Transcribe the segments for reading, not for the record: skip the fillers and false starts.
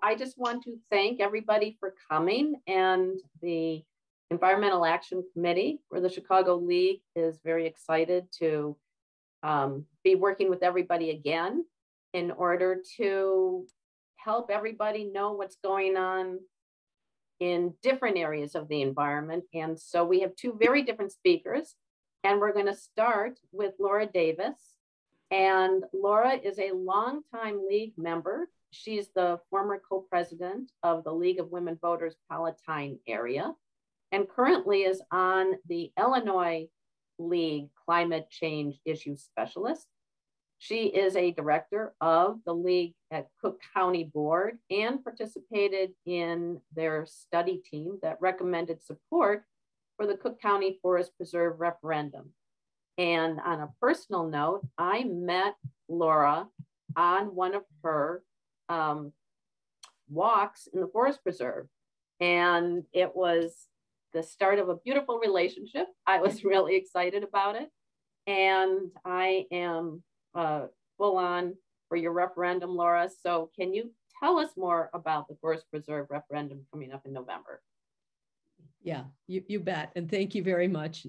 I just want to thank everybody for coming, and the Environmental Action Committee for the Chicago League is very excited to be working with everybody again in order to help everybody know what's going on in different areas of the environment. And so we have two very different speakers, and we're going to start with Laura Davis. And Laura is a longtime League member. She's the former co-president of the League of Women Voters Palatine area, and currently is on the Illinois League Climate Change Issue Specialist. She is a director of the League at Cook County Board and participated in their study team that recommended support for the Cook County Forest Preserve referendum. And on a personal note, I met Laura on one of her walks in the Forest Preserve. And it was the start of a beautiful relationship. I was really excited about it. And I am full on for your referendum, Laura. So can you tell us more about the Forest Preserve referendum coming up in November? Yeah, you bet. And thank you very much.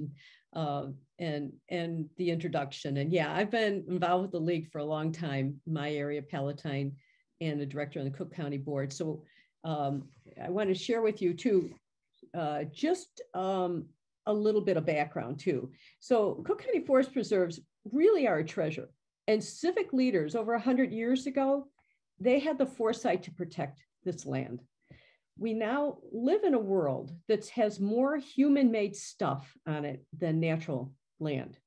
And the introduction. And yeah, I've been involved with the League for a long time, my area, Palatine, and a director on the Cook County Board. So I want to share with you too, just a little bit of background too. So Cook County Forest Preserves really are a treasure. And civic leaders over 100 years ago, they had the foresight to protect this land. We now live in a world that has more human-made stuff on it than natural land.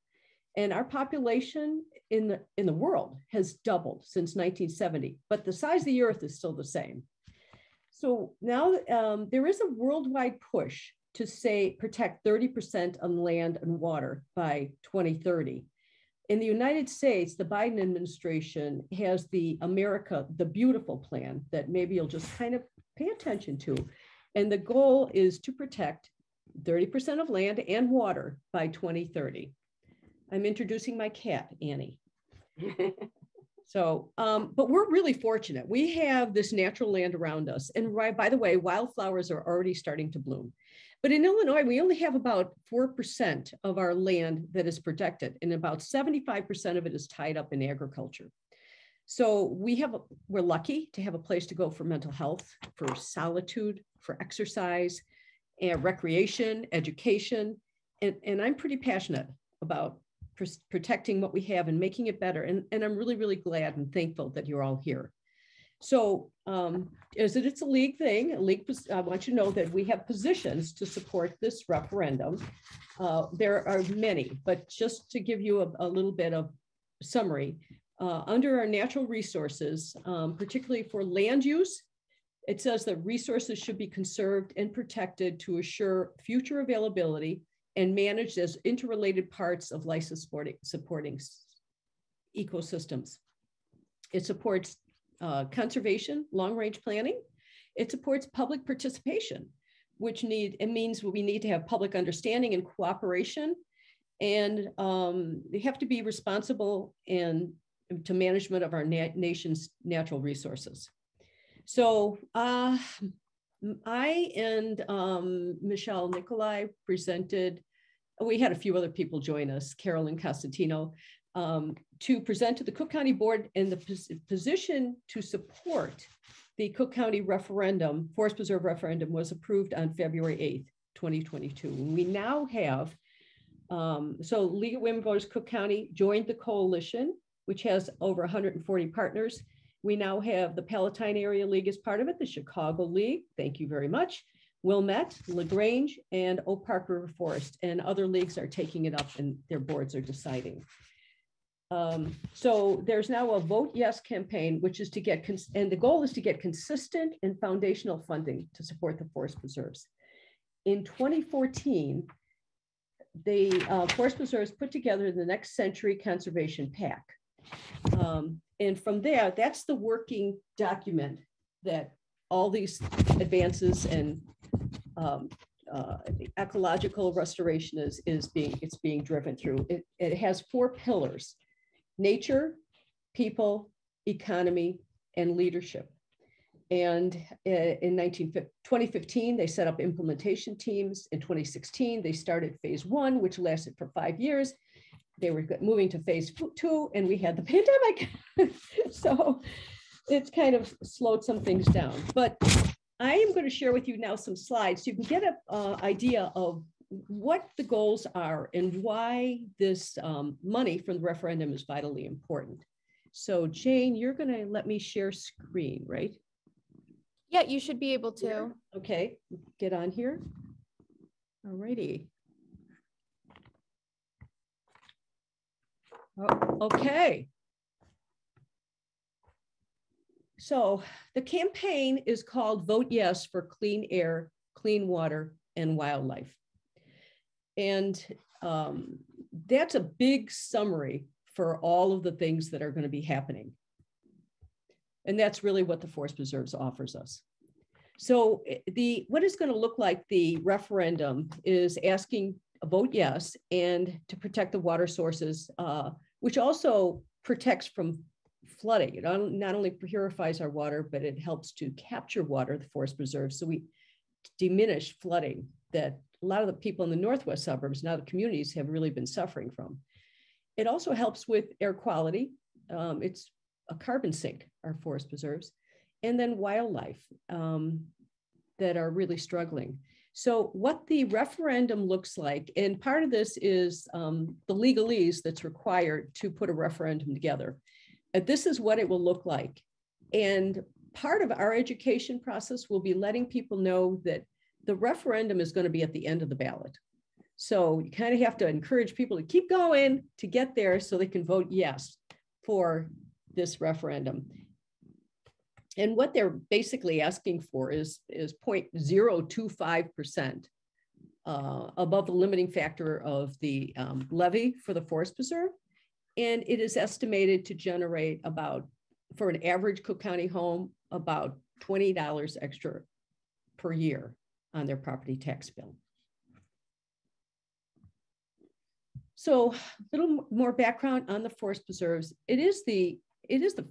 And our population in the world has doubled since 1970, but the size of the earth is still the same. So now there is a worldwide push to protect 30% on land and water by 2030. In the United States, the Biden administration has the Beautiful plan that maybe you'll just kind of pay attention to. And the goal is to protect 30% of land and water by 2030. I'm introducing my cat, Annie. So, but we're really fortunate. We have this natural land around us. And by the way, wildflowers are already starting to bloom. But in Illinois, we only have about 4% of our land that is protected, and about 75% of it is tied up in agriculture. So we're lucky to have a place to go for mental health, for solitude, for exercise, and recreation, education. And I'm pretty passionate about protecting what we have and making it better. And I'm really, really glad and thankful that you're all here. So it's a league thing. I want you to know that we have positions to support this referendum. There are many, but just to give you a little bit of summary, under our natural resources, particularly for land use, it says that resources should be conserved and protected to assure future availability and managed as interrelated parts of life supporting ecosystems. It supports conservation, long-range planning. It supports public participation, which means we need to have public understanding and cooperation, and they have to be responsible to management of our nation's natural resources. So I and Michelle Nicolai presented, we had a few other people join us, Carolyn Costantino, to present to the Cook County Board, and the position to support the Cook County referendum, Forest Preserve referendum, was approved on February 8th, 2022. We now have, so League of Women Voters Cook County joined the coalition, which has over 140 partners. We now have the Palatine Area League as part of it, the Chicago League, thank you very much, Wilmette, LaGrange, and Oak Park River Forest, and other leagues are taking it up and their boards are deciding. So there's now a Vote Yes campaign, which is to get, and the goal is to get consistent and foundational funding to support the forest preserves. In 2014, the Forest Preserves put together the Next Century Conservation PAC. And from there, that's the working document that all these advances and the ecological restoration is being driven through. It has 4 pillars: nature, people, economy, and leadership. And in 2015, they set up implementation teams. In 2016, they started phase 1, which lasted for 5 years. They were moving to phase 2, and we had the pandemic. So it's kind of slowed some things down. But I am going to share with you now some slides so you can get an idea of what the goals are and why this money from the referendum is vitally important. So Jane, you're going to let me share screen, right? Yeah, you should be able to. Okay, get on here. All righty. Oh, okay. So the campaign is called Vote Yes for Clean Air, Clean Water, and Wildlife. And that's a big summary for all of the things that are going to be happening. And that's really what the Forest Preserves offers us. So what is going to look like the referendum is asking a vote yes and to protect the water sources, which also protects from flooding. It not only purifies our water, but it helps to capture water, the Forest Preserves, so we diminish flooding that a lot of the people in the northwest suburbs, now the communities, have really been suffering from. It also helps with air quality. It's a carbon sink, our Forest Preserves, and then wildlife that are really struggling. So what the referendum looks like, and part of this is the legalese that's required to put a referendum together. This is what it will look like. And part of our education process will be letting people know that the referendum is going to be at the end of the ballot. So you kind of have to encourage people to keep going to get there so they can vote yes for this referendum. And what they're basically asking for is 0.025% above the limiting factor of the levy for the Forest Preserve. And it is estimated to generate about, for an average Cook County home, about $20 extra per year on their property tax bill. So a little more background on the Forest Preserves. It is the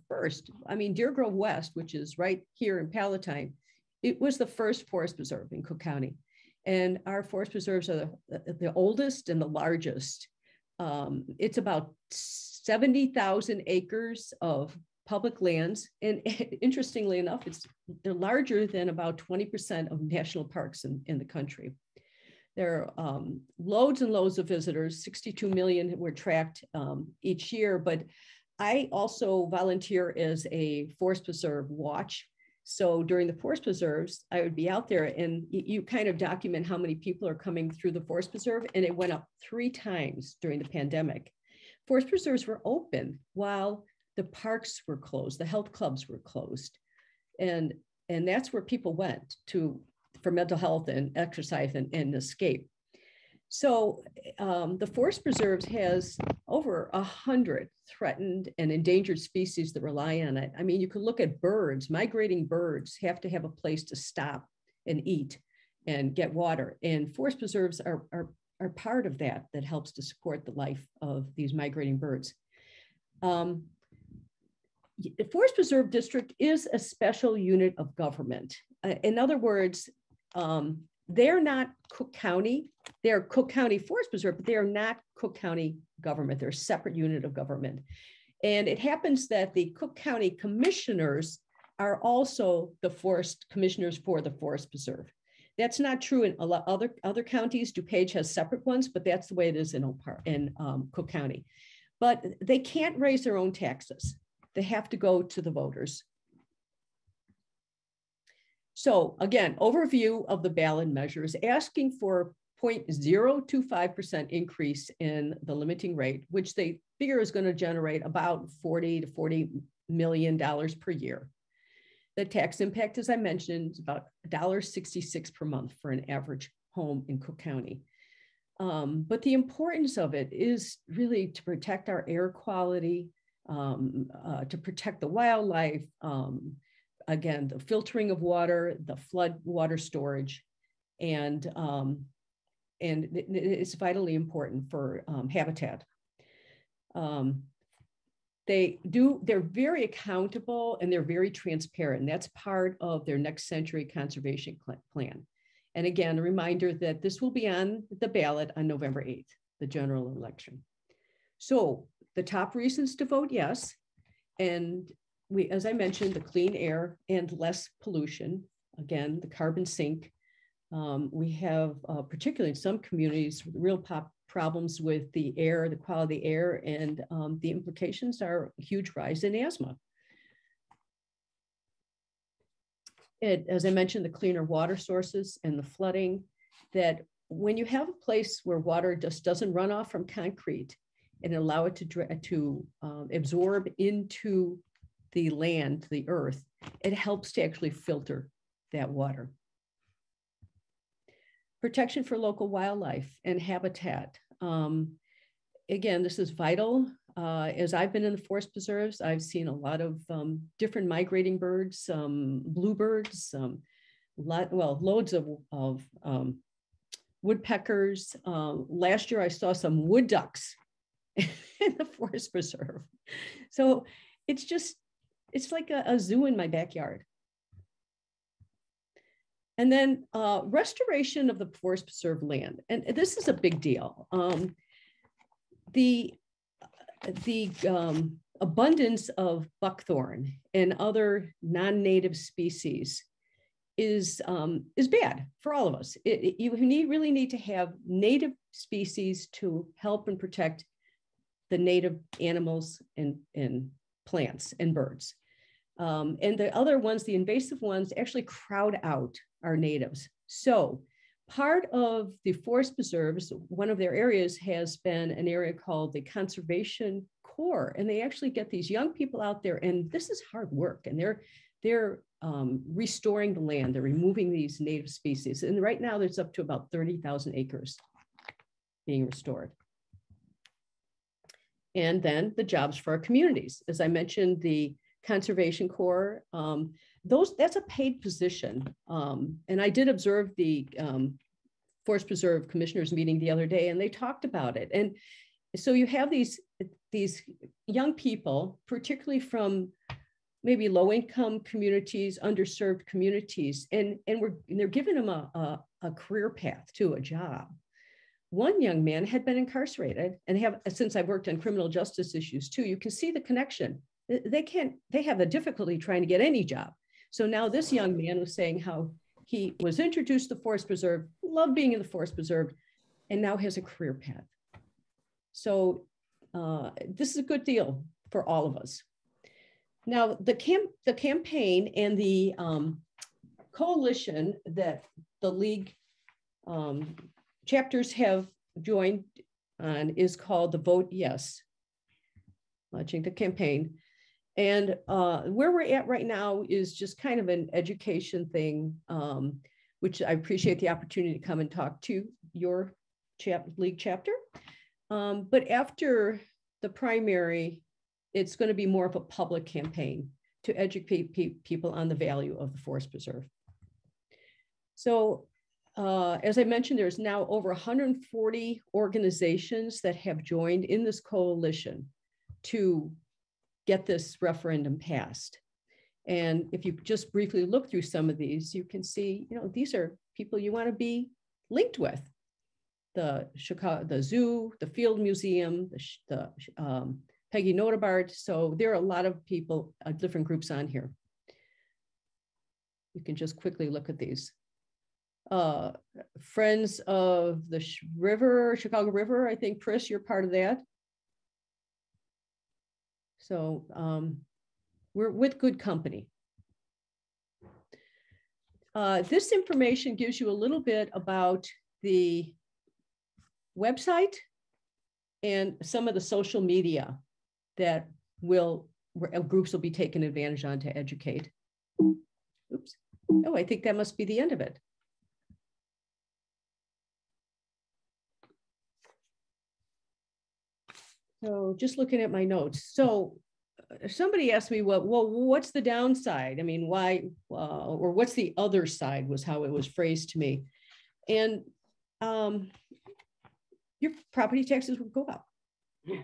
first, I mean, Deer Grove West, which is right here in Palatine, it was the first forest preserve in Cook County. And our forest preserves are the oldest and the largest. It's about 70,000 acres of public lands. And interestingly enough, they're larger than about 20% of national parks in the country. There are loads and loads of visitors, 62 million were tracked each year, but I also volunteer as a forest preserve watch. So during the forest preserves, I would be out there and you kind of document how many people are coming through the forest preserve, and it went up 3 times during the pandemic. Forest preserves were open while the parks were closed, the health clubs were closed. And that's where people went for mental health and exercise and escape. So the Forest Preserves has over 100 threatened and endangered species that rely on it. I mean, you can look at birds. Migrating birds have to have a place to stop and eat and get water. And Forest Preserves are part of that helps to support the life of these migrating birds. The Forest Preserve District is a special unit of government. In other words, they're not Cook County. They're Cook County Forest Preserve, but they are not Cook County government. They're a separate unit of government. And it happens that the Cook County commissioners are also the forest commissioners for the Forest Preserve. That's not true in a lot other counties. DuPage has separate ones, but that's the way it is in Cook County. But they can't raise their own taxes. They have to go to the voters. So again, overview of the ballot measures, asking for 0.025% increase in the limiting rate, which they figure is going to generate about $40 to $40 million per year. The tax impact, as I mentioned, is about $1.66 per month for an average home in Cook County. But the importance of it is really to protect our air quality, to protect the wildlife, again, the filtering of water, the flood water storage, and it's vitally important for habitat. they're very accountable and they're very transparent. And that's part of their next century conservation plan. And again, a reminder that this will be on the ballot on November 8th, the general election. So the top reasons to vote yes. And we, as I mentioned, the clean air and less pollution. Again, the carbon sink. We have, particularly in some communities, real problems with the air, the quality of the air, and the implications are a huge rise in asthma. As I mentioned, the cleaner water sources and the flooding, that when you have a place where water just doesn't run off from concrete and allow it to absorb into the land, the earth, it helps to actually filter that water. Protection for local wildlife and habitat. Again, this is vital. As I've been in the forest preserves, I've seen a lot of different migrating birds, bluebirds, loads of woodpeckers. Last year, I saw some wood ducks in the forest preserve. So it's like a zoo in my backyard. And then restoration of the forest preserve land. And this is a big deal. The abundance of buckthorn and other non-native species is bad for all of us. You really need to have native species to help and protect the native animals and plants and birds. And the other ones, the invasive ones, actually crowd out our natives. So part of the forest preserves, one of their areas has been an area called the Conservation Corps, and they actually get these young people out there, and this is hard work, and they're restoring the land, they're removing these native species, and right now there's up to about 30,000 acres being restored. And then the jobs for our communities. As I mentioned, the Conservation Corps, that's a paid position. And I did observe the Forest Preserve Commissioners meeting the other day, and they talked about it. And so you have these young people, particularly from maybe low-income communities, underserved communities, and they're giving them a career path to a job. One young man had been incarcerated, and since I've worked on criminal justice issues too, you can see the connection. They have a difficulty trying to get any job. So now this young man was saying how he was introduced to the Forest Preserve, loved being in the Forest Preserve, and now has a career path. So this is a good deal for all of us. Now, the campaign and the coalition that the League chapters have joined on is called the Vote Yes, launching the campaign. And where we're at right now is just kind of an education thing, which I appreciate the opportunity to come and talk to your League chapter. But after the primary, it's going to be more of a public campaign to educate people on the value of the forest preserve. So as I mentioned, there's now over 140 organizations that have joined in this coalition to get this referendum passed. And if you just briefly look through some of these, you can see, these are people you want to be linked with. The zoo, the Field Museum, the Peggy Notebart. So there are a lot of people, different groups on here. You can just quickly look at these. Friends of the Chicago River, I think, Chris, you're part of that. So we're with good company. This information gives you a little bit about the website and some of the social media that groups will be taking advantage on to educate. Oops. Oh, I think that must be the end of it. So just looking at my notes. So somebody asked me, well, what's the downside? I mean, why, or what's the other side was how it was phrased to me. And your property taxes will go up.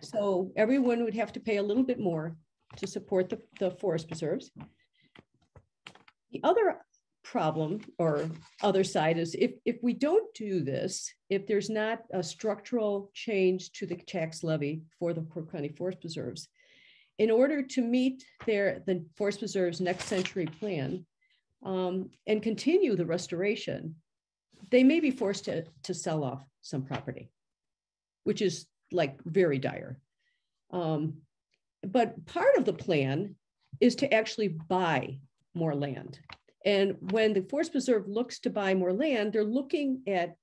So everyone would have to pay a little bit more to support the forest preserves. The other problem or other side is if we don't do this, if there's not a structural change to the tax levy for the Cook County Forest Preserves, in order to meet the Forest Preserves Next Century Plan and continue the restoration, they may be forced to sell off some property, which is like very dire. But part of the plan is to actually buy more land. And when the Forest Preserve looks to buy more land, they're looking at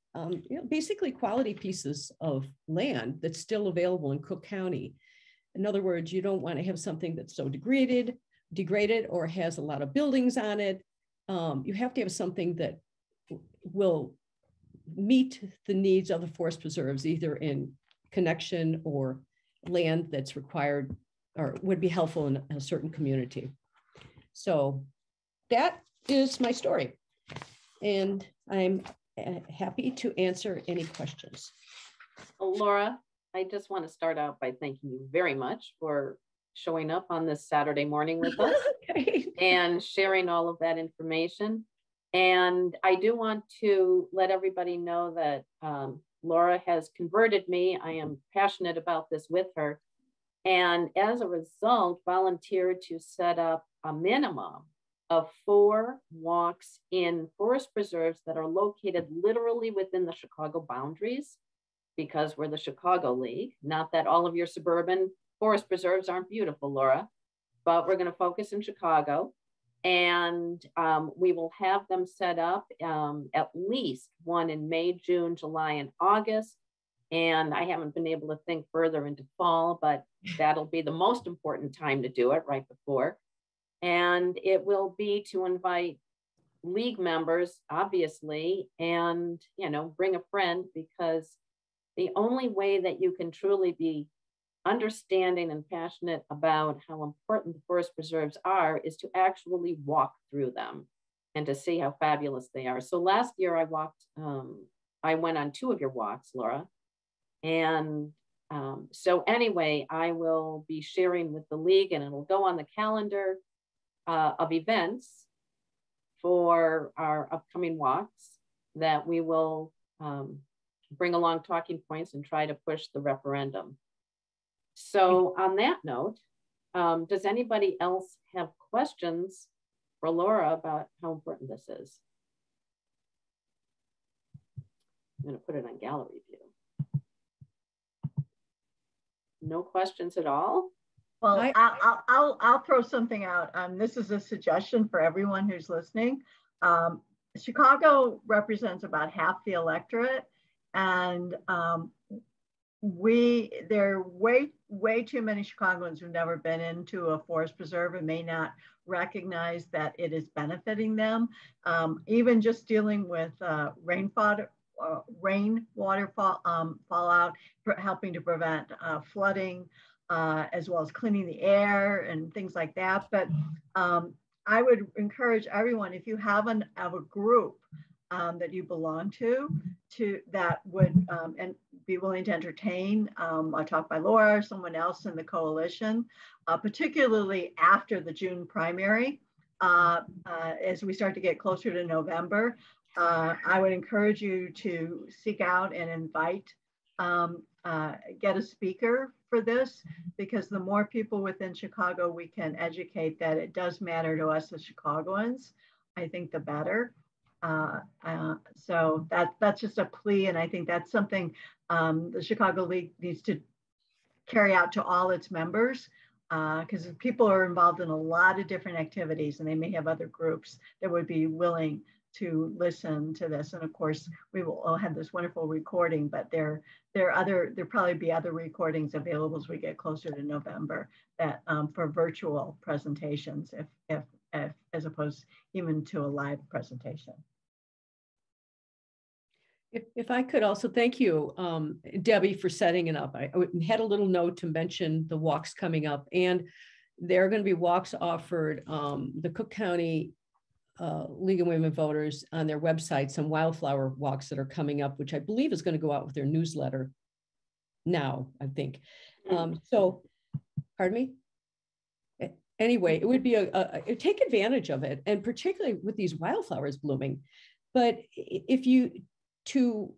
basically quality pieces of land that's still available in Cook County. In other words, you don't want to have something that's so degraded or has a lot of buildings on it. You have to have something that will meet the needs of the forest preserves, either in connection or land that's required or would be helpful in a certain community. So that is my story. And I'm happy to answer any questions. Well, Laura, I just want to start out by thanking you very much for showing up on this Saturday morning with us and sharing all of that information. And I do want to let everybody know that Laura has converted me. I am passionate about this with her. And as a result, volunteered to set up a minimum of 4 walks in forest preserves that are located literally within the Chicago boundaries, because we're the Chicago League. Not that all of your suburban forest preserves aren't beautiful, Laura, but we're going to focus in Chicago. And we will have them set up at least one in May, June, July, and August. And I haven't been able to think further into fall, but that'll be the most important time to do it, right before. And it will be to invite league members, obviously, and, bring a friend, because the only way that you can truly be understanding and passionate about how important the forest preserves are is to actually walk through them and to see how fabulous they are. So last year I went on 2 of your walks, Laura. And so anyway, I will be sharing with the league, and it'll go on the calendar of events for our upcoming walks that we will bring along talking points and try to push the referendum. So on that note, does anybody else have questions for Laura about how important this is? I'm going to put it on gallery view. No questions at all? Well, I'll throw something out. This is a suggestion for everyone who's listening. Chicago represents about half the electorate, and there are way too many Chicagoans who've never been into a forest preserve and may not recognize that it is benefiting them. Even just dealing with rainwater fallout, helping to prevent flooding, as well as cleaning the air and things like that. But I would encourage everyone, if you have a group that you belong to that would and be willing to entertain a talk by Laura or someone else in the coalition, particularly after the June primary, as we start to get closer to November. I would encourage you to seek out and invite, get a speaker for this, because the more people within Chicago we can educate that it does matter to us as Chicagoans, I think the better. So that's just a plea, and I think that's something the Chicago League needs to carry out to all its members, because people are involved in a lot of different activities, and they may have other groups that would be willing to listen to this. And of course, we will all have this wonderful recording, but there'll probably be other recordings available as we get closer to November that for virtual presentations, if as opposed even to a live presentation. If I could also thank you, Debbie, for setting it up. I had a little note to mention the walks coming up, and there are going to be walks offered. The Cook County League of Women Voters on their website, some Wildflower walks that are coming up, which I believe is going to go out with their newsletter now, I think. So, pardon me? Anyway, it would be take advantage of it, and particularly with these wildflowers blooming. But if you, to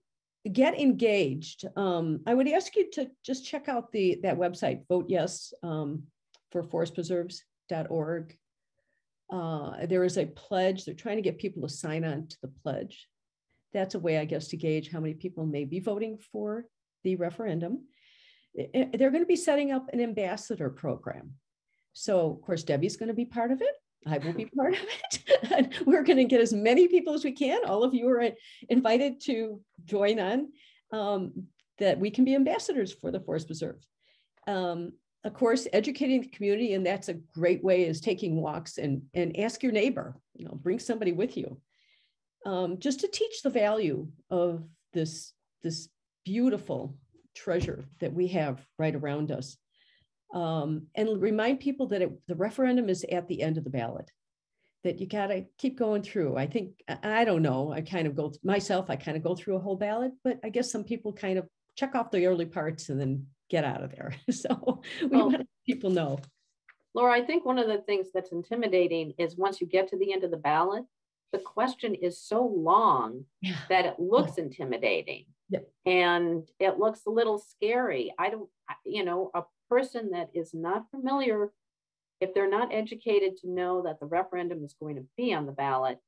get engaged, I would ask you to just check out that website, Vote Yes for forestpreserves.org. There is a pledge. They're trying to get people to sign on to the pledge. That's a way, I guess, to gauge how many people may be voting for the referendum. They're going to be setting up an ambassador program. So, of course, Debbie's going to be part of it. I will be part of it. And we're going to get as many people as we can. All of you are invited to join on, that we can be ambassadors for the Forest Preserve. Of course, educating the community, and that's a great way, is taking walks and ask your neighbor, bring somebody with you, just to teach the value of this beautiful treasure that we have right around us. And remind people that the referendum is at the end of the ballot, that you got to keep going through. I think, I don't know, I kind of go through a whole ballot, but I guess some people kind of check off the early parts and then get out of there. So we want to let people know. Laura, I think one of the things that's intimidating is once you get to the end of the ballot, the question is so long that it looks intimidating. Yep. And it looks a little scary. A person that is not familiar, if they're not educated to know that the referendum is going to be on the ballot,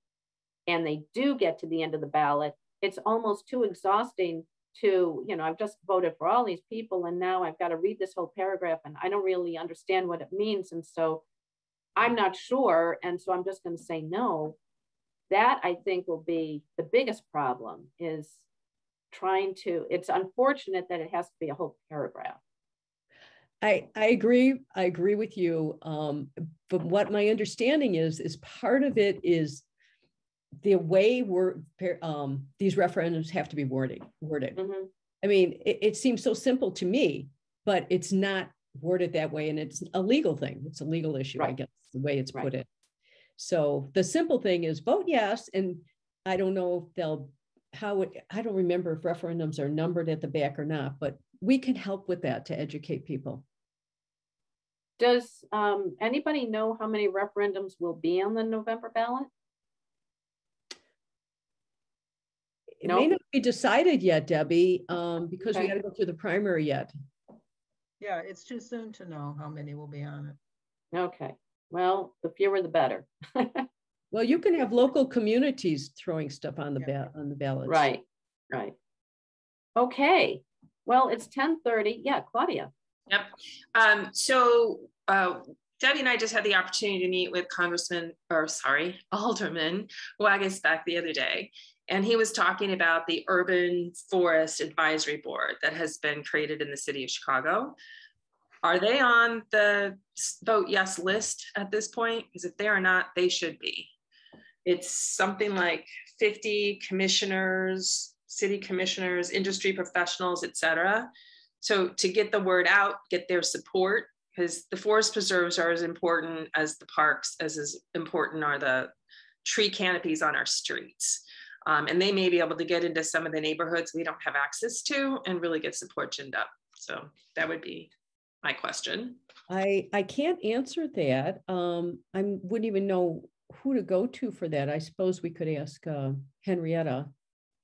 and they do get to the end of the ballot, it's almost too exhausting to, I've just voted for all these people, and now I've got to read this whole paragraph, and I don't really understand what it means. And so I'm not sure. And so I'm just going to say no. That, I think, will be the biggest problem, is it's unfortunate that it has to be a whole paragraph. I agree with you. But what my understanding is part of it is the way these referendums have to be worded. Mm-hmm. I mean, it seems so simple to me, but it's not worded that way. And it's a legal thing. It's a legal issue, right. I guess, the way it's put in. So the simple thing is vote yes. And I don't know if I don't remember if referendums are numbered at the back or not, but we can help with that to educate people. Does anybody know how many referendums will be on the November ballot? It may not be decided yet, Debbie, because we got to go through the primary yet. Yeah, it's too soon to know how many will be on it. Okay. Well, the fewer the better. Well, you can have local communities throwing stuff on the ballots. Right. Okay. Well, it's 10:30. Yeah, Claudia. Yep. Debbie and I just had the opportunity to meet with Alderman Wagisbeck the other day, and he was talking about the Urban Forest Advisory Board that has been created in the city of Chicago. Are they on the Vote Yes list at this point? Because if they are not, they should be. It's something like 50 commissioners, city commissioners, industry professionals, etc. So to get the word out, get their support, because the forest preserves are as important as the parks, as important are the tree canopies on our streets. And they may be able to get into some of the neighborhoods we don't have access to and really get support ginned up. So that would be my question. I can't answer that. I wouldn't even know who to go to for that. I suppose we could ask Henrietta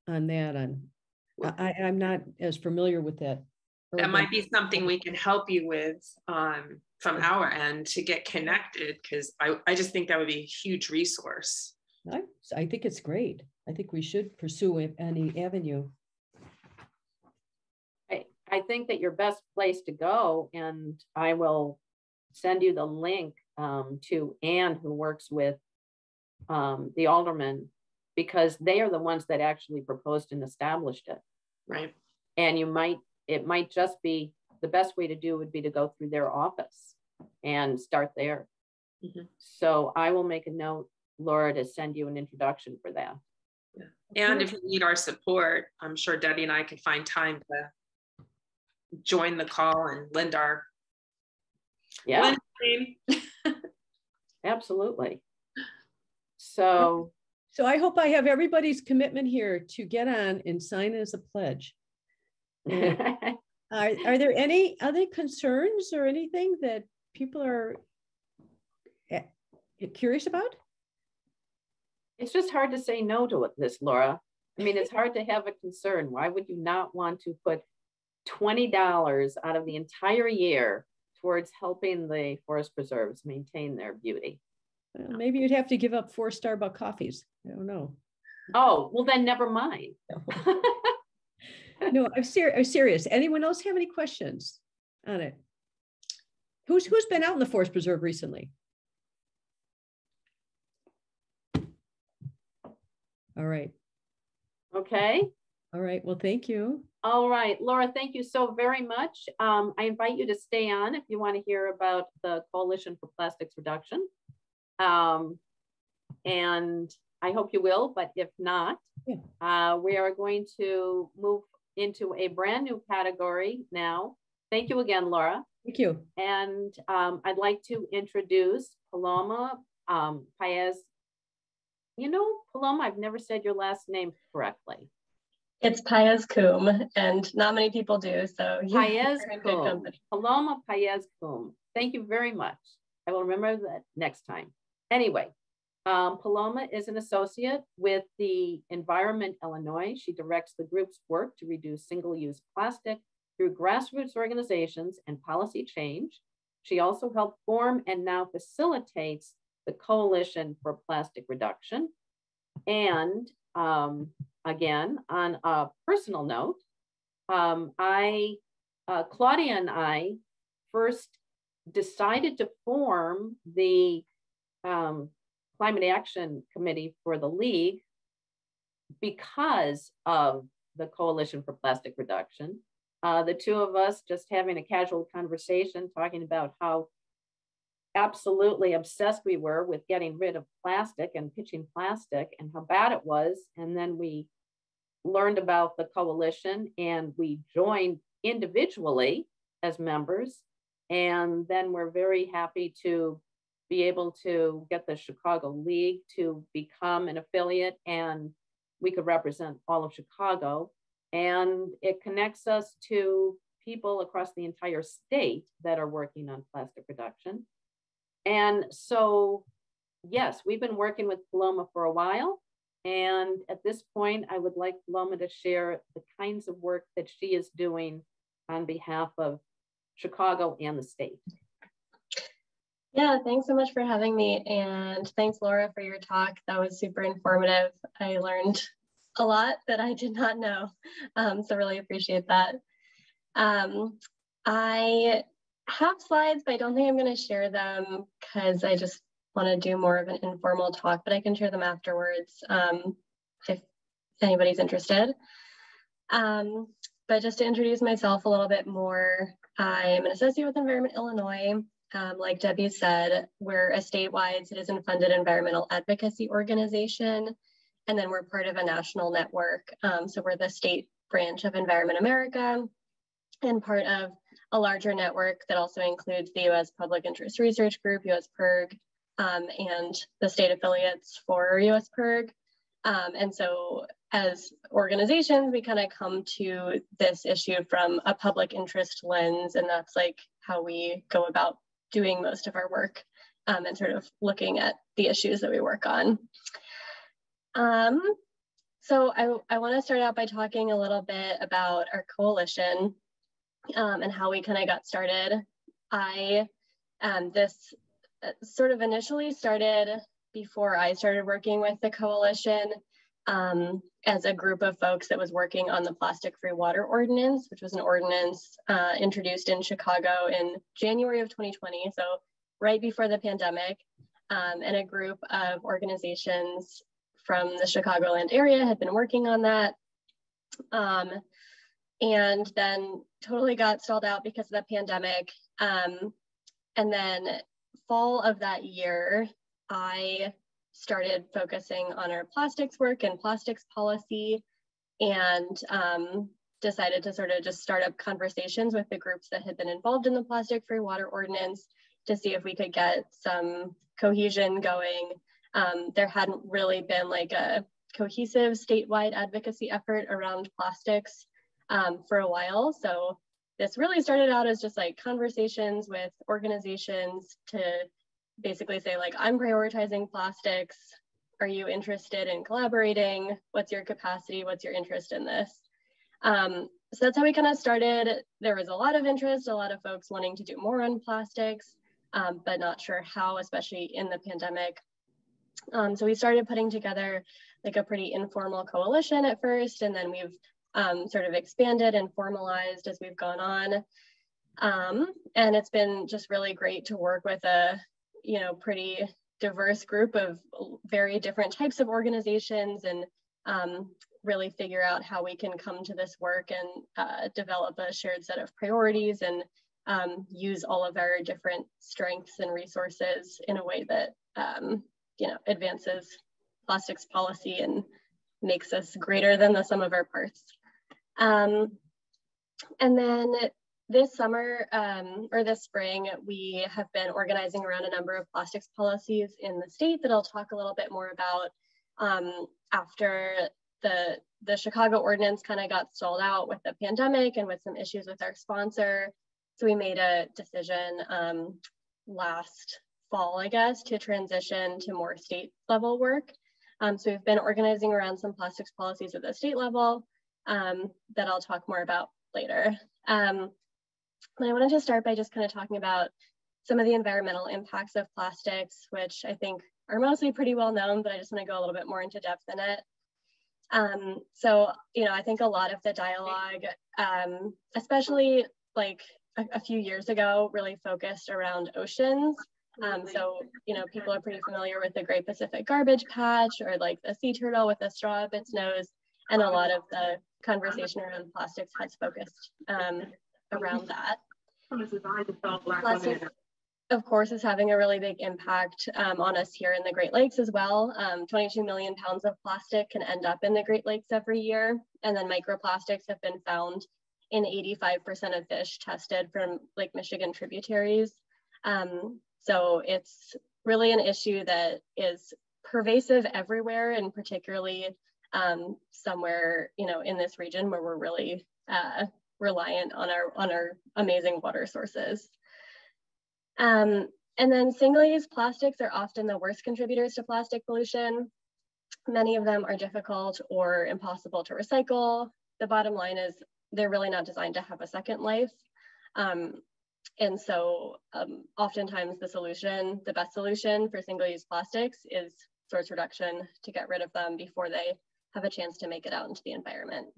on that. I'm not as familiar with that. That might be something we can help you with from our end to get connected, because I just think that would be a huge resource. I think it's great. I think we should pursue any avenue. I think that your best place to go, and I will send you the link to Anne, who works with the aldermen, because they are the ones that actually proposed and established it. Right. And it might just be, the best way to do would be to go through their office and start there. Mm-hmm. So I will make a note, Laura, to send you an introduction for that. Yeah. And if you need our support, I'm sure Debbie and I can find time to join the call and lend our name. Absolutely. So I hope I have everybody's commitment here to get on and sign as a pledge. Are there any other concerns or anything that people are curious about? It's just hard to say no to this, Laura. I mean, it's hard to have a concern. Why would you not want to put $20 out of the entire year towards helping the forest preserves maintain their beauty? Well, maybe you'd have to give up 4 Starbucks coffees. I don't know. Oh, well then never mind. No, I'm serious. Anyone else have any questions on it? Who's been out in the forest preserve recently? All right. Okay. All right. Well, thank you. All right, Laura, thank you so very much. I invite you to stay on if you want to hear about the Coalition for Plastics Reduction. And I hope you will, but if not, we are going to move into a brand new category now. Thank you again, Laura. Thank you. And I'd like to introduce Paloma Paez. You know, Paloma, I've never said your last name correctly. It's Paez-Cum, and not many people do, so Paez-Cum. Paloma Paez-Cum. Thank you very much. I will remember that next time. Anyway, Paloma is an associate with the Environment Illinois. She directs the group's work to reduce single-use plastic through grassroots organizations and policy change. She also helped form and now facilitates the Coalition for Plastic Reduction. And again, on a personal note, Claudia and I first decided to form the Climate Action Committee for the League because of the Coalition for Plastic Reduction. The two of us just having a casual conversation, talking about how absolutely obsessed we were with getting rid of plastic and pitching plastic and how bad it was. And then we learned about the coalition and we joined individually as members. And then we're very happy to be able to get the Chicago League to become an affiliate, and we could represent all of Chicago. And it connects us to people across the entire state that are working on plastic reduction. And so, yes, we've been working with Paloma for a while. And at this point, I would like Paloma to share the kinds of work that she is doing on behalf of Chicago and the state. Yeah, thanks so much for having me. And thanks, Laura, for your talk. That was super informative. I learned a lot that I did not know. So really appreciate that. I have slides, but I don't think I'm going to share them because I just want to do more of an informal talk, but I can share them afterwards if anybody's interested. But just to introduce myself a little bit more, I'm an associate with Environment Illinois. Like Debbie said, we're a statewide citizen-funded environmental advocacy organization, and then we're part of a national network. So we're the state branch of Environment America and part of a larger network that also includes the U.S. Public Interest Research Group, U.S. PIRG, and the state affiliates for U.S. PIRG. And so as organizations, we kind of come to this issue from a public interest lens, and that's like how we go about doing most of our work and sort of looking at the issues that we work on. So I want to start out by talking a little bit about our coalition and how we kind of got started. This sort of initially started before I started working with the coalition as a group of folks that was working on the plastic-free water ordinance, which was an ordinance introduced in Chicago in January of 2020, so right before the pandemic, and a group of organizations from the Chicagoland area had been working on that, and then totally got stalled out because of the pandemic. And then fall of that year, I started focusing on our plastics work and plastics policy, and decided to sort of just start up conversations with the groups that had been involved in the plastic-free water ordinance to see if we could get some cohesion going. There hadn't really been like a cohesive statewide advocacy effort around plastics for a while. So this really started out as just like conversations with organizations to basically say like, I'm prioritizing plastics. Are you interested in collaborating? What's your capacity? What's your interest in this? So that's how we kind of started. There was a lot of interest, a lot of folks wanting to do more on plastics, but not sure how, especially in the pandemic. So we started putting together like a pretty informal coalition at first, and then we've sort of expanded and formalized as we've gone on. And it's been just really great to work with a, pretty diverse group of very different types of organizations, and really figure out how we can come to this work and develop a shared set of priorities, and use all of our different strengths and resources in a way that advances plastics policy and makes us greater than the sum of our parts. And then this summer, or this spring, we have been organizing around a number of plastics policies in the state that I'll talk a little bit more about after the Chicago ordinance kind of got stalled out with the pandemic and with some issues with our sponsor. So we made a decision last fall, I guess, to transition to more state level work. So we've been organizing around some plastics policies at the state level that I'll talk more about later. But I wanted to start by just kind of talking about some of the environmental impacts of plastics, which I think are mostly pretty well known, but I just want to go a little bit more into depth in it. So, I think a lot of the dialogue, especially like a few years ago, really focused around oceans. So, people are pretty familiar with the Great Pacific Garbage Patch, or like the sea turtle with a straw up its nose. And a lot of the conversation around plastics has focused around that. Plastic, of course, is having a really big impact on us here in the Great Lakes as well. 22 million pounds of plastic can end up in the Great Lakes every year. And then microplastics have been found in 85% of fish tested from Lake Michigan tributaries. So it's really an issue that is pervasive everywhere, and particularly somewhere, in this region where we're really reliant on our amazing water sources. And then single-use plastics are often the worst contributors to plastic pollution. Many of them are difficult or impossible to recycle. The bottom line is they're really not designed to have a second life. And so oftentimes the best solution for single-use plastics is source reduction to get rid of them before they have a chance to make it out into the environment.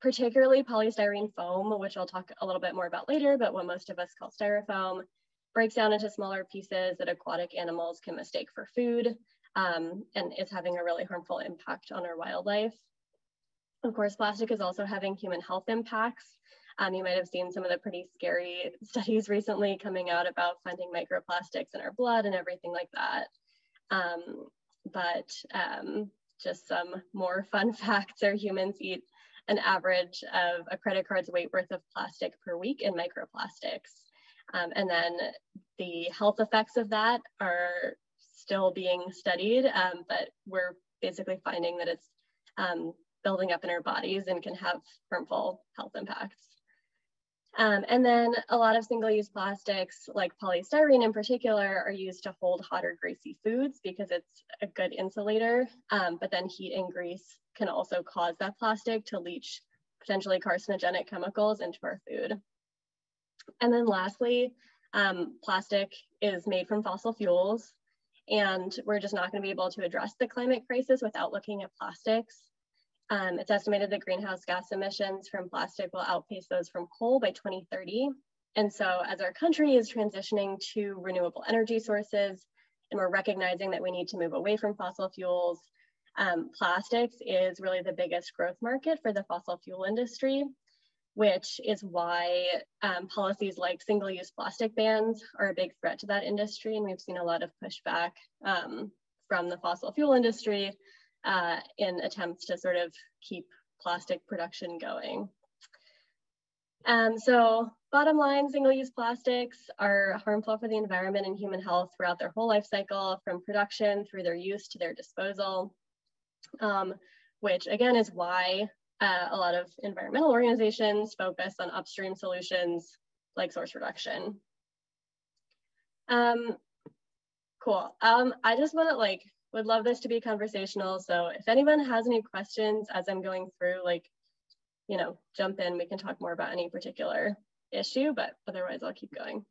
Particularly polystyrene foam, which I'll talk a little bit more about later, but what most of us call styrofoam, breaks down into smaller pieces that aquatic animals can mistake for food, and is having a really harmful impact on our wildlife. Of course, plastic is also having human health impacts. You might have seen some of the pretty scary studies recently coming out about finding microplastics in our blood and everything like that. But just some more fun facts are humans eat an average of a credit card's weight worth of plastic per week in microplastics. And then the health effects of that are still being studied, but we're basically finding that it's building up in our bodies and can have harmful health impacts. And then a lot of single-use plastics, like polystyrene in particular, are used to hold hot or greasy foods because it's a good insulator, but then heat and grease can also cause that plastic to leach potentially carcinogenic chemicals into our food. And then lastly, plastic is made from fossil fuels, and we're just not going to be able to address the climate crisis without looking at plastics. It's estimated that greenhouse gas emissions from plastic will outpace those from coal by 2030. And so as our country is transitioning to renewable energy sources, and we're recognizing that we need to move away from fossil fuels, plastics is really the biggest growth market for the fossil fuel industry, which is why policies like single-use plastic bans are a big threat to that industry. And we've seen a lot of pushback from the fossil fuel industry in attempts to sort of keep plastic production going. So bottom line, single-use plastics are harmful for the environment and human health throughout their whole life cycle, from production through their use to their disposal, which again is why a lot of environmental organizations focus on upstream solutions like source reduction. Cool. I just want to would love this to be conversational. So if anyone has any questions as I'm going through, jump in, we can talk more about any particular issue, but otherwise I'll keep going.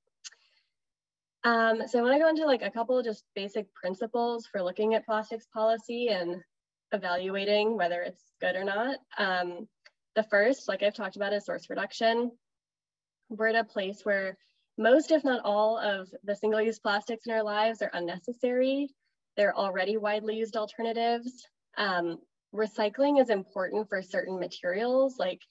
So I want to go into a couple of just basic principles for looking at plastics policy and evaluating whether it's good or not. The first, like I've talked about, is source reduction. We're at a place where most, if not all, of the single-use plastics in our lives are unnecessary. They're already widely used alternatives. Recycling is important for certain materials like,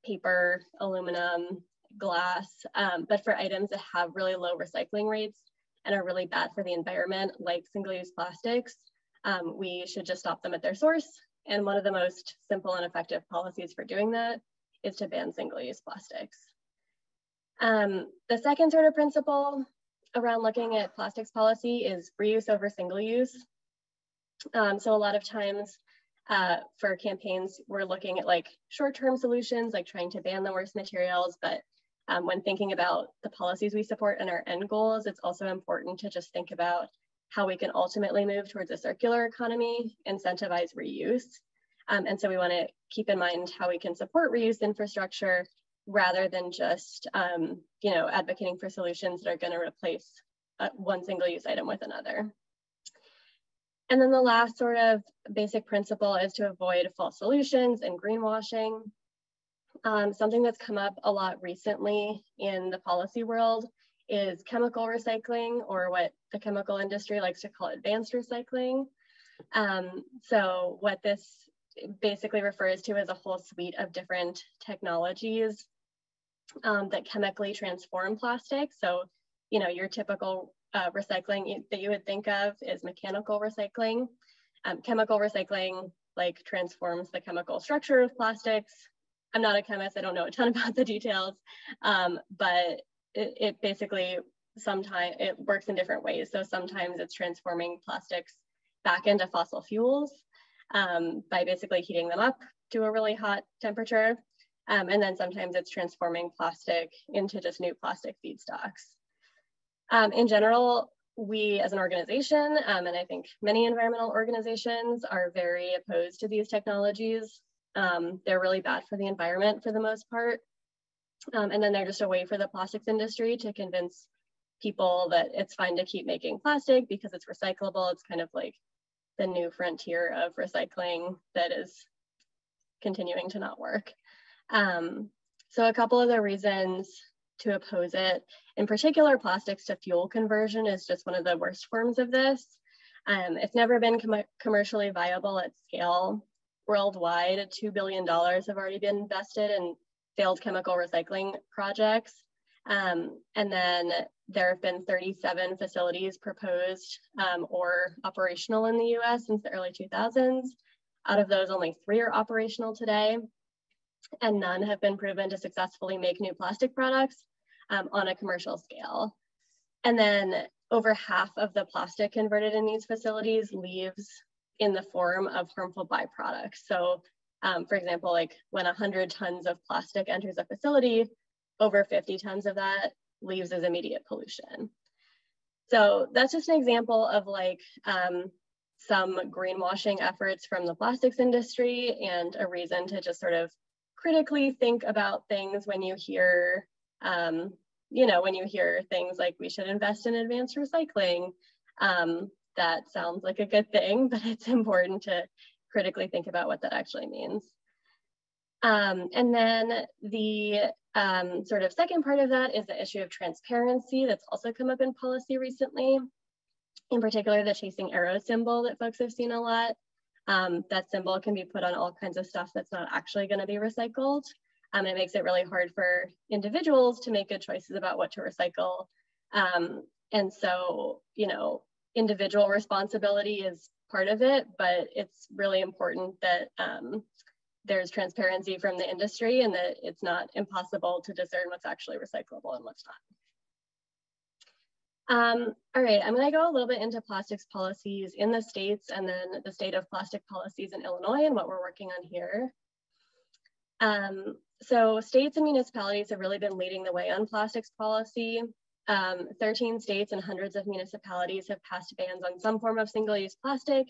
paper, aluminum, glass, but for items that have really low recycling rates and are really bad for the environment, like single-use plastics, we should just stop them at their source. And one of the most simple and effective policies for doing that is to ban single-use plastics. The second sort of principle around looking at plastics policy is reuse over single use. So a lot of times for campaigns, we're looking at short-term solutions, like trying to ban the worst materials. But when thinking about the policies we support and our end goals, it's also important to just think about how we can ultimately move towards a circular economy, incentivize reuse. And so we want to keep in mind how we can support reuse infrastructure rather than just advocating for solutions that are going to replace one single-use item with another. And then the last sort of basic principle is to avoid false solutions and greenwashing. Something that's come up a lot recently in the policy world is chemical recycling, or what the chemical industry likes to call advanced recycling. So what this basically refers to is a whole suite of different technologies that chemically transform plastic. So, your typical recycling that you would think of is mechanical recycling. Chemical recycling transforms the chemical structure of plastics. I'm not a chemist, I don't know a ton about the details, but it basically sometimes it works in different ways. So sometimes it's transforming plastics back into fossil fuels by basically heating them up to a really hot temperature. And then sometimes it's transforming plastic into just new plastic feedstocks. In general, we as an organization, and I think many environmental organizations, are very opposed to these technologies. They're really bad for the environment for the most part. And then they're just a way for the plastics industry to convince people that it's fine to keep making plastic because it's recyclable. It's kind of like the new frontier of recycling that is continuing to not work. So a couple of the reasons to oppose it, in particular, plastics to fuel conversion is just one of the worst forms of this. It's never been commercially viable at scale. Worldwide, $2 billion have already been invested in failed chemical recycling projects. And then there have been 37 facilities proposed or operational in the US since the early 2000s. Out of those, only 3 are operational today, and none have been proven to successfully make new plastic products on a commercial scale. And then over half of the plastic converted in these facilities leaves in the form of harmful byproducts. So for example, when 100 tons of plastic enters a facility, over 50 tons of that leaves as immediate pollution. So that's just an example of some greenwashing efforts from the plastics industry, and a reason to just sort of critically think about things when you hear, when you hear things like we should invest in advanced recycling. That sounds like a good thing, but it's important to critically think about what that actually means. And then the sort of second part of that is the issue of transparency that's also come up in policy recently. In particular, the chasing arrow symbol that folks have seen a lot. That symbol can be put on all kinds of stuff that's not actually going to be recycled. It makes it really hard for individuals to make good choices about what to recycle. And so, individual responsibility is part of it, but it's really important that there's transparency from the industry and that it's not impossible to discern what's actually recyclable and what's not. All right, I'm going to go a little bit into plastics policies in the states and then the state of plastic policies in Illinois and what we're working on here. So states and municipalities have really been leading the way on plastics policy. 13 states and hundreds of municipalities have passed bans on some form of single-use plastic.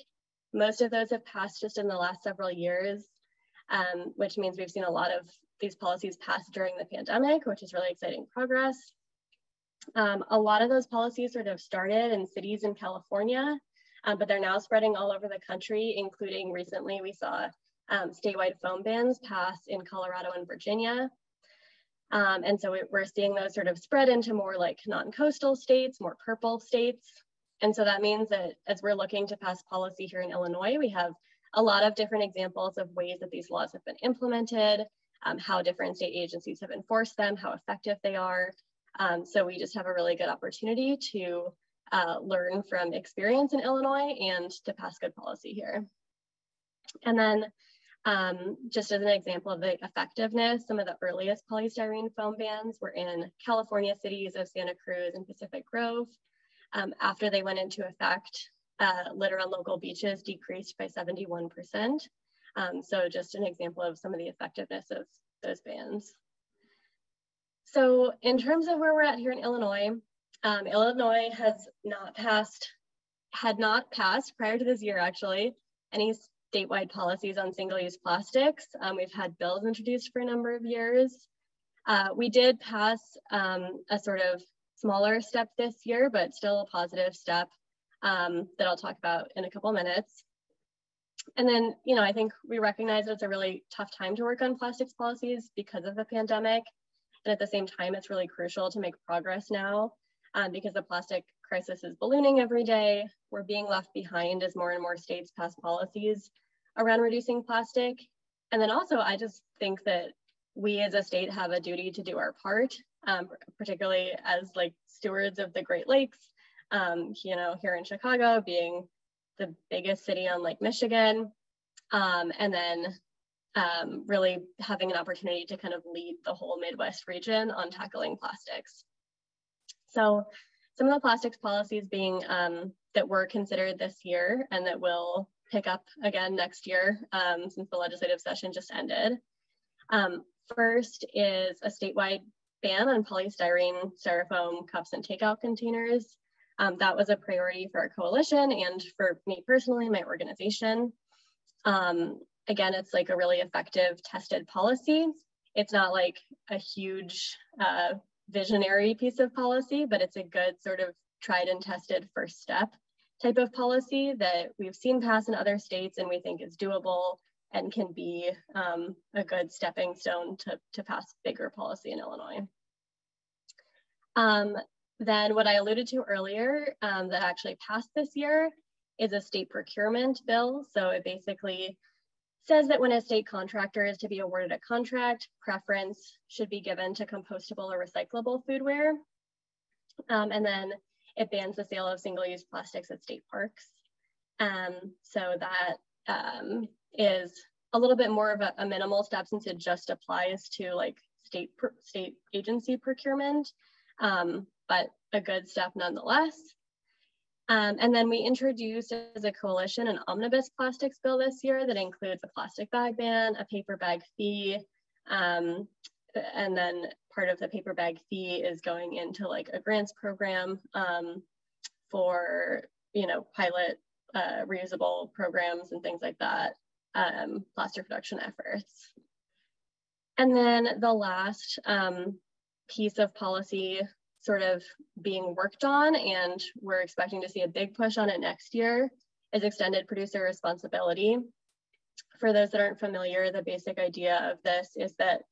Most of those have passed just in the last several years, which means we've seen a lot of these policies passed during the pandemic, which is really exciting progress. A lot of those policies sort of started in cities in California, but they're now spreading all over the country, including recently we saw statewide foam bans pass in Colorado and Virginia. And so we're seeing those sort of spread into more like non-coastal states, more purple states. And so that means that as we're looking to pass policy here in Illinois, we have a lot of different examples of ways that these laws have been implemented, how different state agencies have enforced them, how effective they are. So we just have a really good opportunity to learn from experience in Illinois and to pass good policy here. And then just as an example of the effectiveness, some of the earliest polystyrene foam bans were in California cities of Santa Cruz and Pacific Grove. After they went into effect, litter on local beaches decreased by 71%. So just an example of some of the effectiveness of those bans. So in terms of where we're at here in Illinois, Illinois had not passed prior to this year actually, any statewide policies on single-use plastics. We've had bills introduced for a number of years. We did pass a sort of smaller step this year, but still a positive step that I'll talk about in a couple minutes. And then, you know, I think we recognize that it's a really tough time to work on plastics policies because of the pandemic. And at the same time, it's really crucial to make progress now because the plastic crisis is ballooning every day. We're being left behind as more and more states pass policies around reducing plastic. And then also, I just think that we as a state have a duty to do our part, particularly as like stewards of the Great Lakes, you know, here in Chicago being the biggest city on Lake Michigan, and then really having an opportunity to kind of lead the whole Midwest region on tackling plastics. So some of the plastics policies being that were considered this year and that will pick up again next year since the legislative session just ended. First is a statewide ban on polystyrene, styrofoam cups and takeout containers. That was a priority for our coalition and for me personally, my organization. Again, it's like a really effective tested policy. It's not like a huge visionary piece of policy, but it's a good sort of tried and tested first step type of policy that we've seen pass in other states and we think is doable and can be a good stepping stone to pass bigger policy in Illinois. Then what I alluded to earlier that actually passed this year is a state procurement bill. So it basically says that when a state contractor is to be awarded a contract, preference should be given to compostable or recyclable foodware. And then it bans the sale of single-use plastics at state parks. So that is a little bit more of a minimal step since it just applies to like state agency procurement, but a good step nonetheless. And then we introduced as a coalition an omnibus plastics bill this year that includes a plastic bag ban, a paper bag fee, and then part of the paper bag fee is going into like a grants program for, you know, pilot reusable programs and things like that, plaster production efforts. And then the last piece of policy sort of being worked on, and we're expecting to see a big push on it next year, is extended producer responsibility. For those that aren't familiar, the basic idea of this is that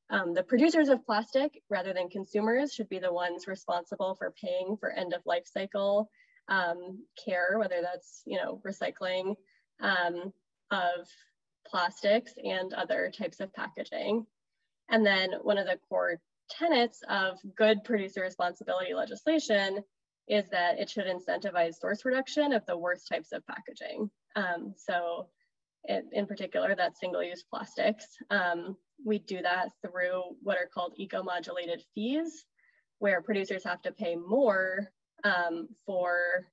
the producers of plastic, rather than consumers, should be the ones responsible for paying for end of life cycle care, whether that's, you know, recycling of plastics and other types of packaging. And then one of the core tenets of good producer responsibility legislation is that it should incentivize source reduction of the worst types of packaging. So in particular, that's single-use plastics. We do that through what are called eco-modulated fees, where producers have to pay more for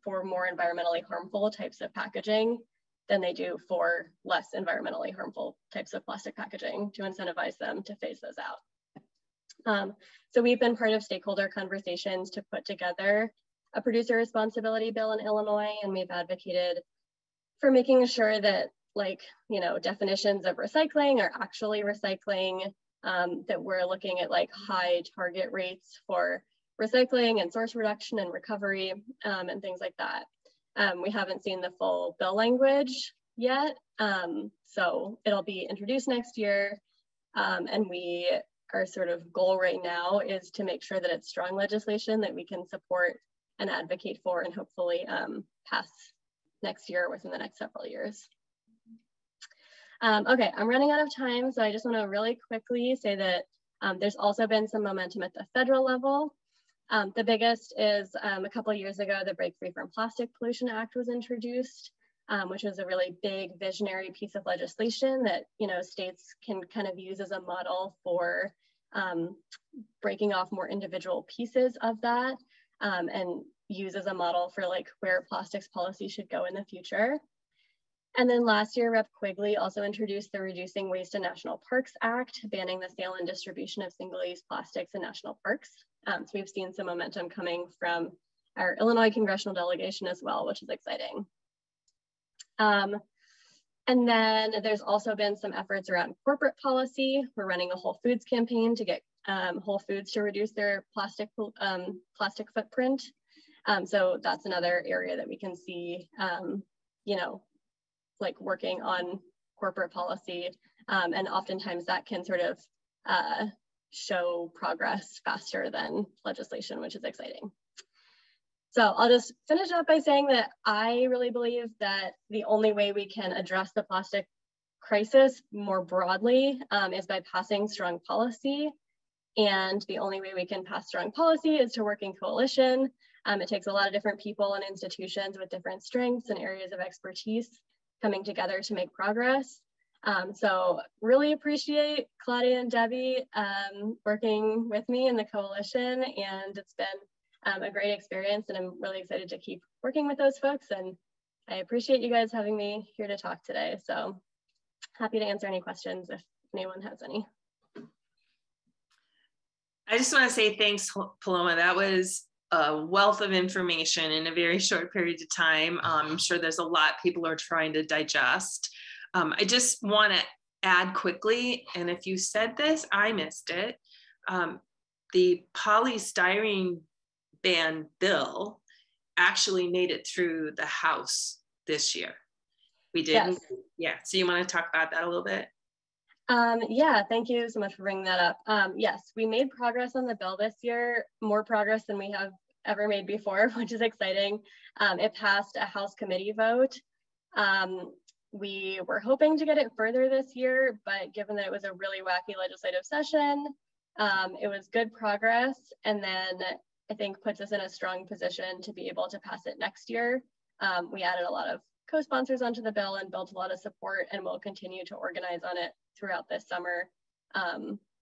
more environmentally harmful types of packaging than they do for less environmentally harmful types of plastic packaging to incentivize them to phase those out. So we've been part of stakeholder conversations to put together a producer responsibility bill in Illinois, and we've advocated for making sure that, like, you know, definitions of recycling are actually recycling, that we're looking at like high target rates for recycling and source reduction and recovery, and things like that. We haven't seen the full bill language yet, so it'll be introduced next year, and our sort of goal right now is to make sure that it's strong legislation that we can support and advocate for, and hopefully pass next year, within the next several years. Okay, I'm running out of time, so I just want to really quickly say that there's also been some momentum at the federal level. The biggest is a couple of years ago, the Break Free from Plastic Pollution Act was introduced, which was a really big visionary piece of legislation that, you know, states can kind of use as a model for breaking off more individual pieces of that, and use as a model for like where plastics policy should go in the future. And then last year, Rep. Quigley also introduced the Reducing Waste in National Parks Act, banning the sale and distribution of single-use plastics in national parks. So we've seen some momentum coming from our Illinois congressional delegation as well, which is exciting. And then there's also been some efforts around corporate policy. We're running a Whole Foods campaign to get Whole Foods to reduce their plastic footprint. So that's another area that we can see, you know, like working on corporate policy, and oftentimes that can sort of show progress faster than legislation, which is exciting. So I'll just finish up by saying that I really believe that the only way we can address the plastic crisis more broadly is by passing strong policy. And the only way we can pass strong policy is to work in coalition. It takes a lot of different people and institutions with different strengths and areas of expertise coming together to make progress. So really appreciate Claudia and Debbie working with me in the coalition, and it's been a great experience, and I'm really excited to keep working with those folks, and I appreciate you guys having me here to talk today. So happy to answer any questions if anyone has any. I just want to say thanks, Paloma. That was a wealth of information in a very short period of time. I'm sure there's a lot people are trying to digest. I just want to add quickly, and if you said this, I missed it. The polystyrene ban bill actually made it through the House this year. We did. Yes. Yeah. So you want to talk about that a little bit? Yeah, thank you so much for bringing that up. Yes, we made progress on the bill this year, more progress than we have ever made before, which is exciting. It passed a House committee vote. We were hoping to get it further this year, but given that it was a really wacky legislative session, it was good progress, and then I think puts us in a strong position to be able to pass it next year. We added a lot of co-sponsors onto the bill and built a lot of support, and we'll continue to organize on it throughout this summer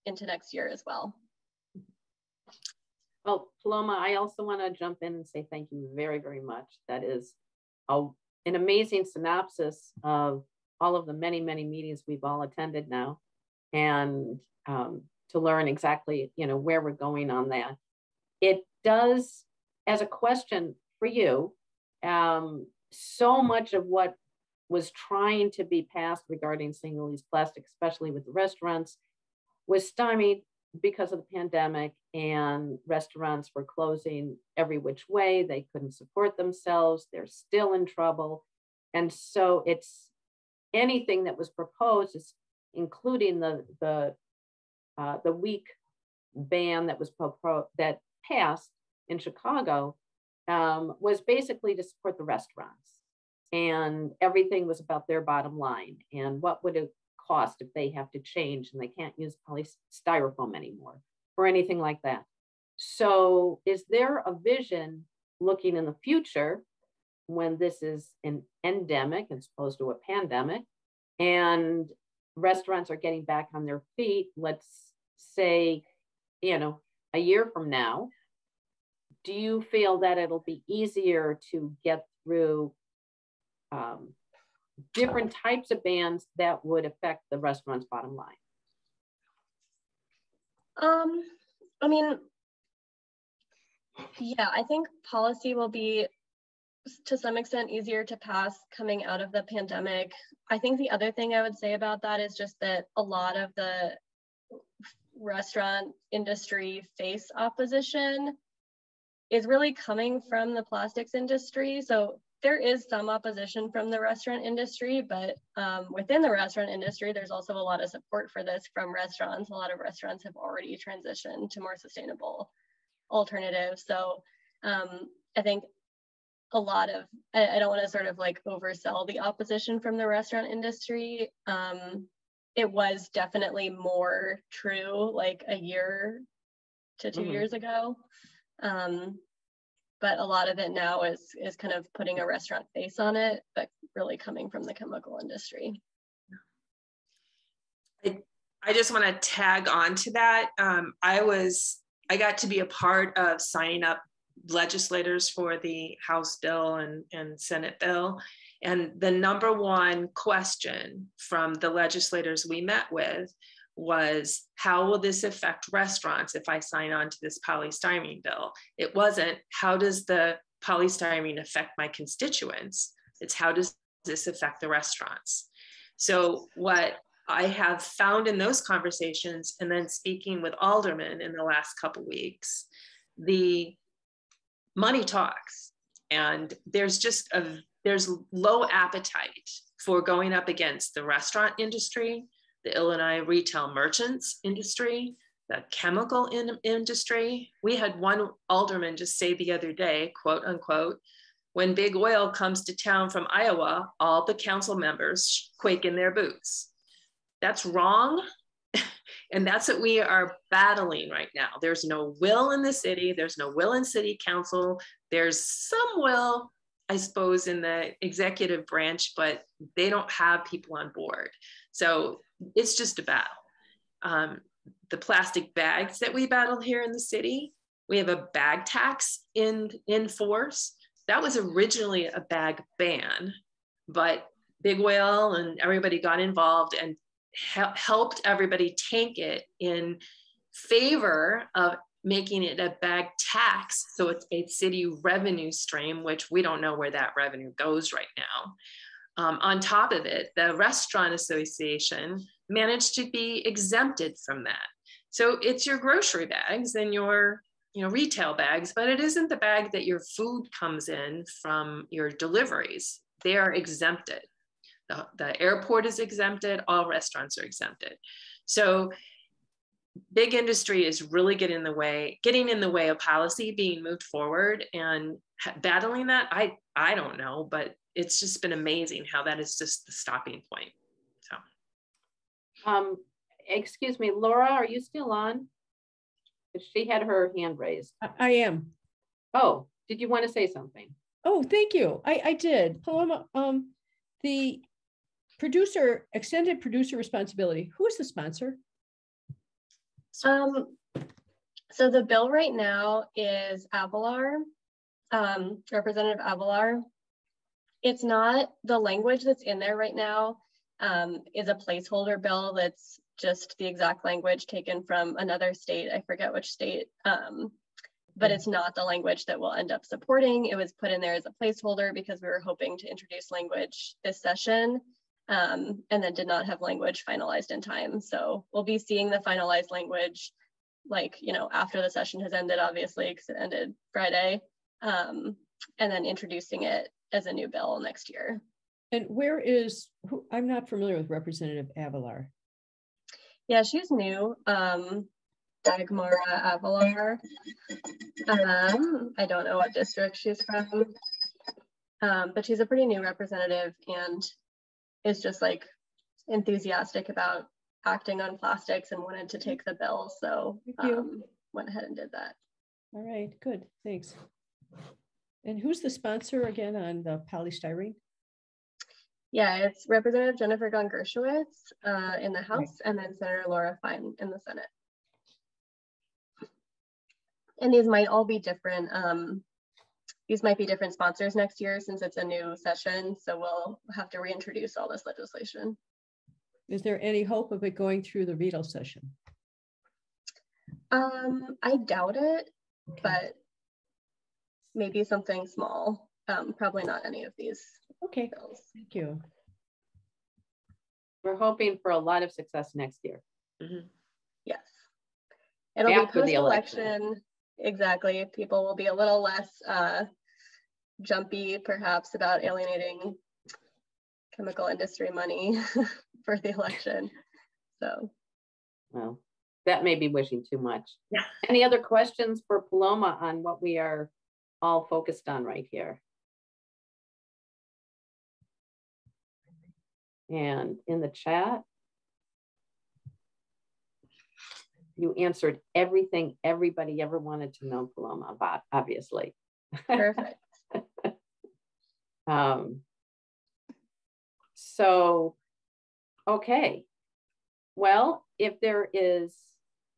into next year as well. Well, Paloma, I also want to jump in and say thank you very, very much. That is an amazing synopsis of all of the many, many meetings we've all attended now, and to learn exactly, you know, where we're going on that. It does, as a question for you, so much of what was trying to be passed regarding single-use plastic, especially with the restaurants, was stymied because of the pandemic, and restaurants were closing every which way. They couldn't support themselves. They're still in trouble. And so it's anything that was proposed, is including the week ban that was that passed in Chicago, was basically to support the restaurants. And everything was about their bottom line and what would it cost if they have to change and they can't use polystyrene anymore or anything like that. So is there a vision looking in the future when this is an endemic as opposed to a pandemic and restaurants are getting back on their feet, let's say, you know, a year from now, do you feel that it'll be easier to get through different types of bans that would affect the restaurant's bottom line? I mean, yeah, I think policy will be to some extent easier to pass coming out of the pandemic. I think the other thing I would say about that is just that a lot of the restaurant industry face opposition is really coming from the plastics industry. So there is some opposition from the restaurant industry, but within the restaurant industry, there's also a lot of support for this from restaurants. A lot of restaurants have already transitioned to more sustainable alternatives. So I think a lot of, I don't want to sort of like oversell the opposition from the restaurant industry. It was definitely more true like a year to 2 years ago. But a lot of it now is kind of putting a restaurant face on it, but really coming from the chemical industry. I just want to tag on to that. I got to be a part of signing up legislators for the House bill and Senate bill. And the number one question from the legislators we met with was, how will this affect restaurants if I sign on to this polystyrene bill? It wasn't, how does the polystyrene affect my constituents? It's, how does this affect the restaurants? So what I have found in those conversations, and then speaking with aldermen in the last couple of weeks, the money talks, and there's low appetite for going up against the restaurant industry, the Illinois retail merchants industry, the chemical industry. We had one alderman just say the other day, quote unquote, when big oil comes to town from Iowa, all the council members quake in their boots. That's wrong. And that's what we are battling right now. There's no will in the city. There's no will in city council. There's some will, I suppose, in the executive branch, but they don't have people on board. So it's just a battle. The plastic bags that we battled here in the city, we have a bag tax in force. That was originally a bag ban, but big oil and everybody got involved and helped everybody tank it in favor of making it a bag tax. So it's a city revenue stream, which we don't know where that revenue goes right now. On top of it, the Restaurant Association managed to be exempted from that. So it's your grocery bags and your retail bags, but it isn't the bag that your food comes in from your deliveries. They are exempted. The airport is exempted, all restaurants are exempted. So big industry is really getting in the way of policy being moved forward, and battling that, I don't know, but it's just been amazing how that is just the stopping point. So excuse me, Laura, are you still on? She had her hand raised. I am. Oh, did you want to say something? Oh, thank you. I did. Paloma, the extended producer responsibility, who is the sponsor? So the bill right now is Avalar, Representative Avalar. It's not, the language that's in there right now is a placeholder bill that's just the exact language taken from another state. I forget which state, but it's not the language that we'll end up supporting. It was put in there as a placeholder because we were hoping to introduce language this session, and then did not have language finalized in time. So we'll be seeing the finalized language after the session has ended, obviously, because it ended Friday, and then introducing it as a new bill next year. And I'm not familiar with Representative Avalar. Yeah, she's new. Dagmara Avalar. I don't know what district she's from, but she's a pretty new representative and is just like enthusiastic about acting on plastics and wanted to take the bill. So went ahead and did that. All right, good, thanks. And who's the sponsor again on the polystyrene? Yeah, it's Representative Jennifer Gunn Gershowitz in the House, and then Senator Laura Fine in the Senate. And these might all be different these might be different sponsors next year since it's a new session. So we'll have to reintroduce all this legislation. Is there any hope of it going through the veto session? I doubt it, but maybe something small. Probably not any of these bills. Thank you. We're hoping for a lot of success next year. Mm-hmm. Yes. It'll After be the post-election. Exactly. People will be a little less jumpy, perhaps, about alienating chemical industry money for the election. So, well, that may be wishing too much. Yeah. Any other questions for Paloma on what we are all focused on right here? And in the chat, you answered everything everybody ever wanted to know, Paloma, about, obviously. perfect. So, okay. Well, if there is,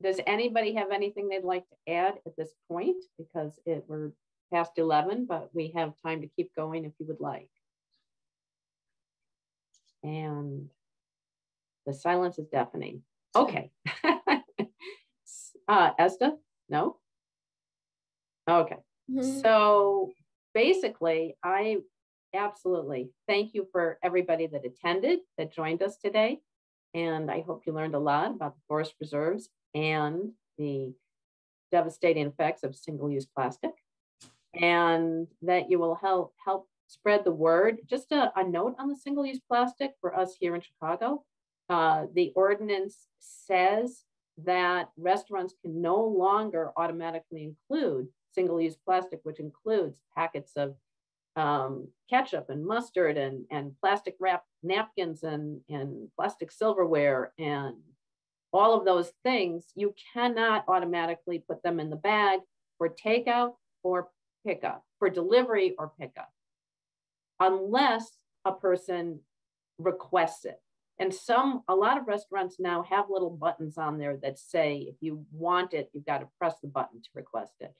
does anybody have anything they'd like to add at this point? Because we're past 11, but we have time to keep going if you would like. And the silence is deafening. Okay. Esther? No? Okay. Mm-hmm. So basically, I absolutely thank you for everybody that attended, that joined us today. And I hope you learned a lot about the forest preserves and the devastating effects of single-use plastic, and that you will help spread the word. Just a note on the single-use plastic for us here in Chicago. The ordinance says that restaurants can no longer automatically include single-use plastic, which includes packets of ketchup and mustard and plastic wrapped napkins and plastic silverware and all of those things. You cannot automatically put them in the bag for takeout or pickup, for delivery or pickup, unless a person requests it. And a lot of restaurants now have little buttons on there that say, if you want it, you've got to press the button to request it.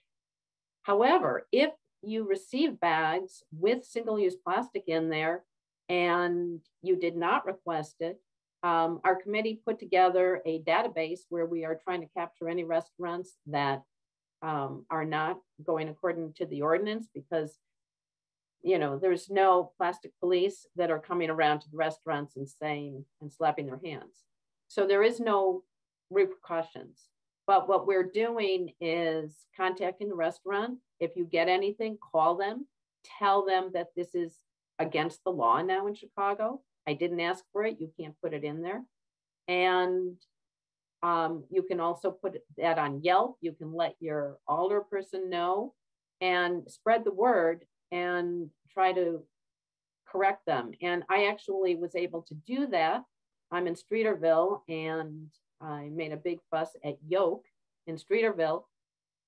However, if you receive bags with single-use plastic in there and you did not request it, our committee put together a database where we are trying to capture any restaurants that are not going according to the ordinance, because there's no plastic police that are coming around to the restaurants and slapping their hands. So there is no repercussions. But what we're doing is contacting the restaurant. If you get anything, call them, tell them that this is against the law now in Chicago. I didn't ask for it. You can't put it in there. And you can also put that on Yelp. You can let your alderperson know and spread the word and try to correct them. And I actually was able to do that. I'm in Streeterville, and I made a big fuss at Yoke in Streeterville,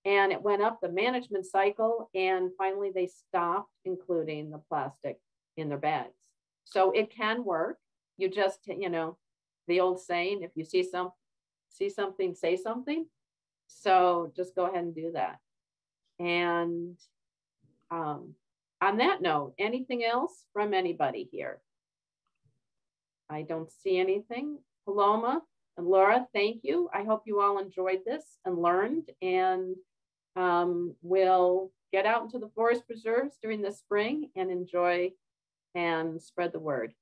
and it went up the management cycle, and finally they stopped including the plastic in their bags. So it can work. You just, the old saying, if you see something, say something. So just go ahead and do that. And on that note, anything else from anybody here? I don't see anything. Paloma and Laura, thank you. I hope you all enjoyed this and learned, and we'll get out into the forest preserves during the spring and enjoy and spread the word.